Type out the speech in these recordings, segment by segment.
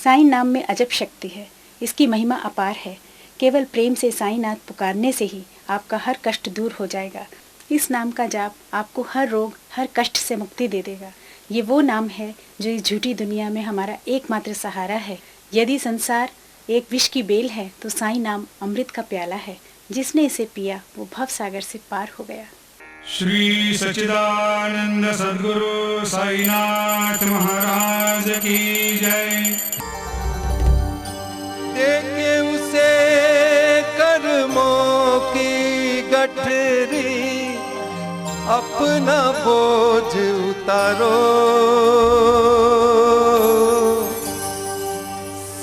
साईं नाम में अजब शक्ति है, इसकी महिमा अपार है। केवल प्रेम से साईंनाथ पुकारने से ही आपका हर कष्ट दूर हो जाएगा। इस नाम का जाप आपको हर रोग, हर कष्ट से मुक्ति दे देगा। ये वो नाम है जो इस झूठी दुनिया में हमारा एकमात्र सहारा है। यदि संसार एक विष की बेल है तो साईं नाम अमृत का प्याला है। जिसने इसे पिया वो भव सागर से पार हो गया। श्री सच्चिदानंद सद्गुरु साईनाथ महाराज की जय। देखे उसे कर्मों की गठरी, अपना बोझ उतारो,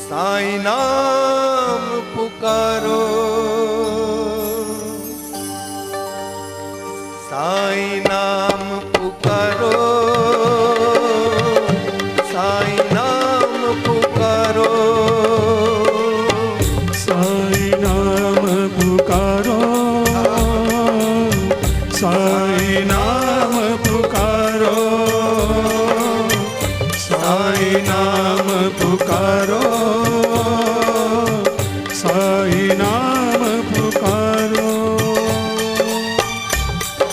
साईं नाम पुकारो, साईं नाम पुकारो, साईं नाम पुकारो, साईं नाम पुकारो, साईं नाम पुकारो, साईं नाम पुकारो, साईं नाम पुकारो।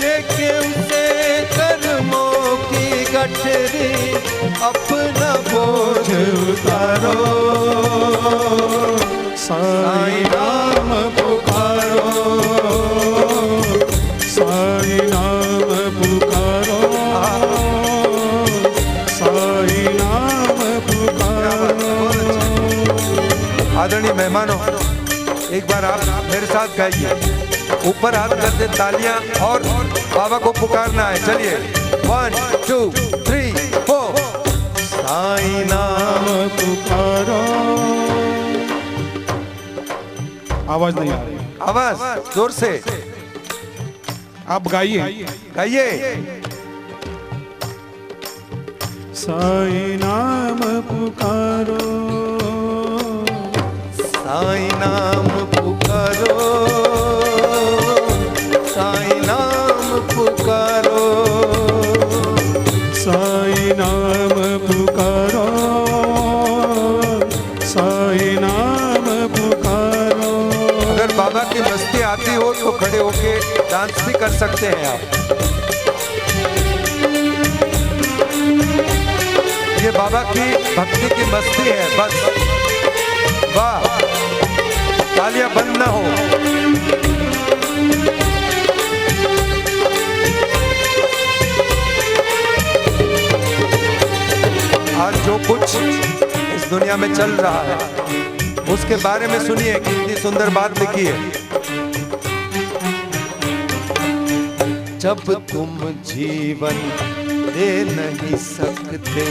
देखे उसे कर्मों की गठरी, अपना बोझ उतारो, साईं नाम पुकारो, साईं नाम पुकारो, साईं नाम पुकारो। आदरणीय मेहमानों, एक बार आप मेरे साथ गाइए। ऊपर हाथ करते तालियां और बाबा को पुकारना है। चलिए 1 2 3 4। साईं नाम पुकारो। आवाज नहीं आ रही, आवाज जोर से आप गाइए गाइए। साईं नाम पुकारो, साईं नाम पुकारो, साईं नाम पुकारो, साईं नाम पुकारो, साईं नाम पुकारो। अगर बाबा की मस्ती आती हो तो खड़े होके डांस भी कर सकते हैं आप। ये बाबा की भक्ति की मस्ती है बस। वाह, तालियां बंद ना हो। आज जो कुछ इस दुनिया में चल रहा है उसके बारे में सुनिए, कितनी सुंदर बात लिखी है। जब तुम जीवन दे नहीं सकते,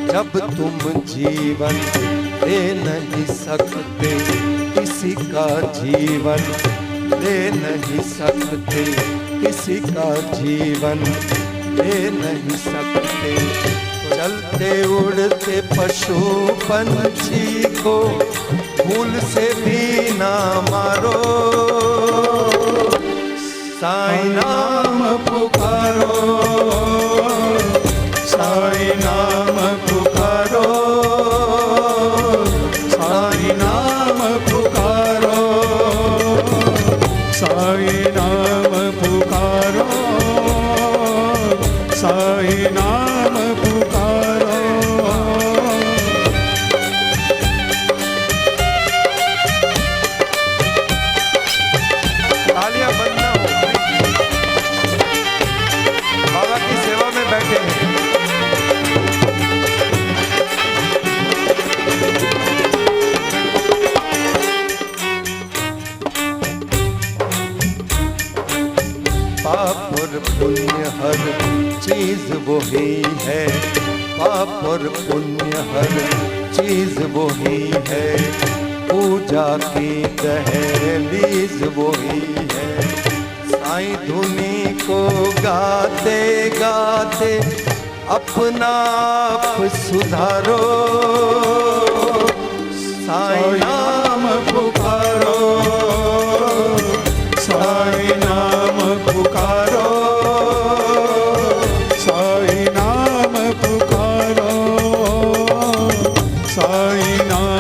जब तुम जीवन दे नहीं सकते, किसी का जीवन दे नहीं सकते, किसी का जीवन दे नहीं सकते। चलते उड़ते पशु पंछी को भूल से भी ना मारो, साईं नाम पुकारो, साईं नाम पुकारो, साईं नाम पुकारो, साईं नाम पुकारो, साईं नाम पुकारो। तालियां बंद ना हो, बाबा की सेवा में बैठे हैं। पाप और पुण्य हर चीज वही है, पाप और पुण्य हर चीज वही है, पूजा की दहलीज वही है। साईं धुनी को गाते गाते अपना आप सुधारो, साईं नाम पुकारो, साईं नाम पुकारो, साईं नाम पुकारो, साईं नाम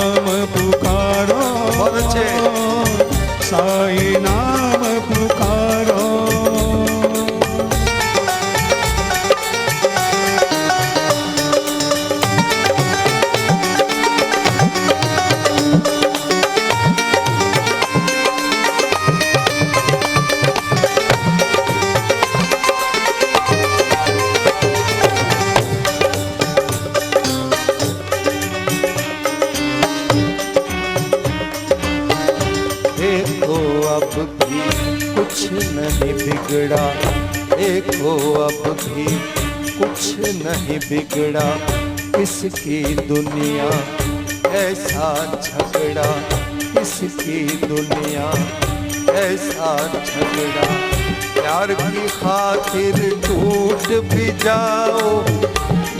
कुछ नहीं बिगड़ा, देखो अब भी कुछ नहीं बिगड़ा। किसकी दुनिया ऐसा झगड़ा, किसकी दुनिया ऐसा झगड़ा। प्यार की खातिर टूट भी जाओ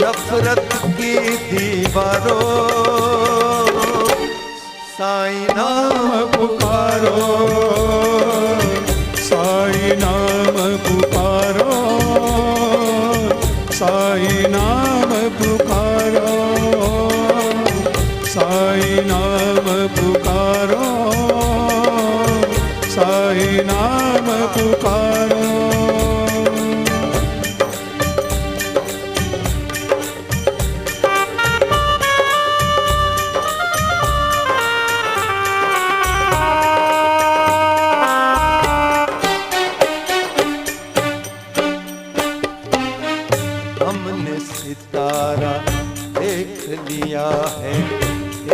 नफरत की दीवारों, साईं नाम पुकारो, साईं नाम पुकारो, साईं नाम पुकारो, साईं नाम पुकारो, साईं नाम पुकारो। हमने सितारा देख लिया है,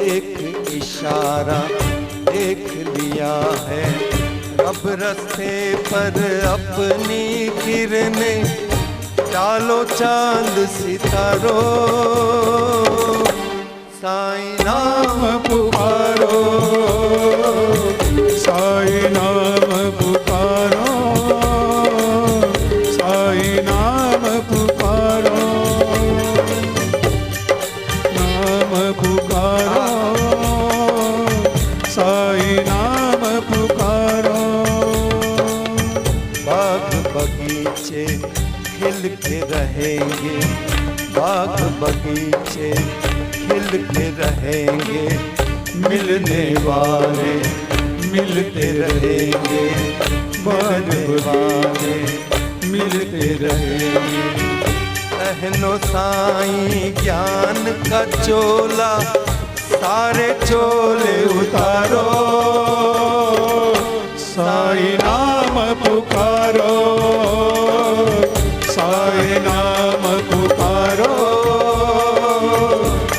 एक इशारा देख लिया है। अब रास्ते पर अपनी किरणें डालो चांद सितारों, साईं नाम पुकारो, साईं नाम पुकारो, साईं नाम पुकारो, नाम पुकारो, साईं नाम पुकारो। बाग बगीचे खिल के रहेंगे, बाग बगीचे खिल के रहेंगे। मिलने वाले मिलते रहेंगे, मिलने वाले मिलते रहेंगे। पहनो साईं ज्ञान का चोला, सारे चोले उतारो, साईं नाम पुकारो, साईं नाम पुकारो,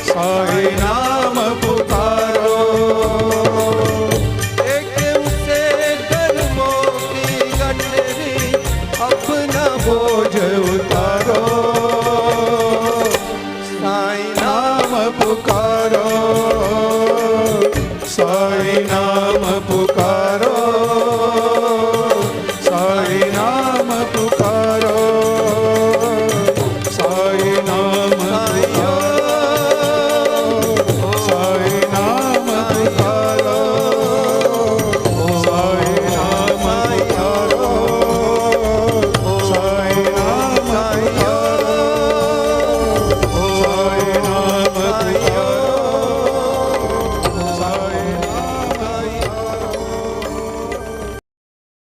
साईं नाम पुकारो। एकदम से कर्मों की गठरी अपना बोझ उतारो, साईं नाम पुकारो, साईं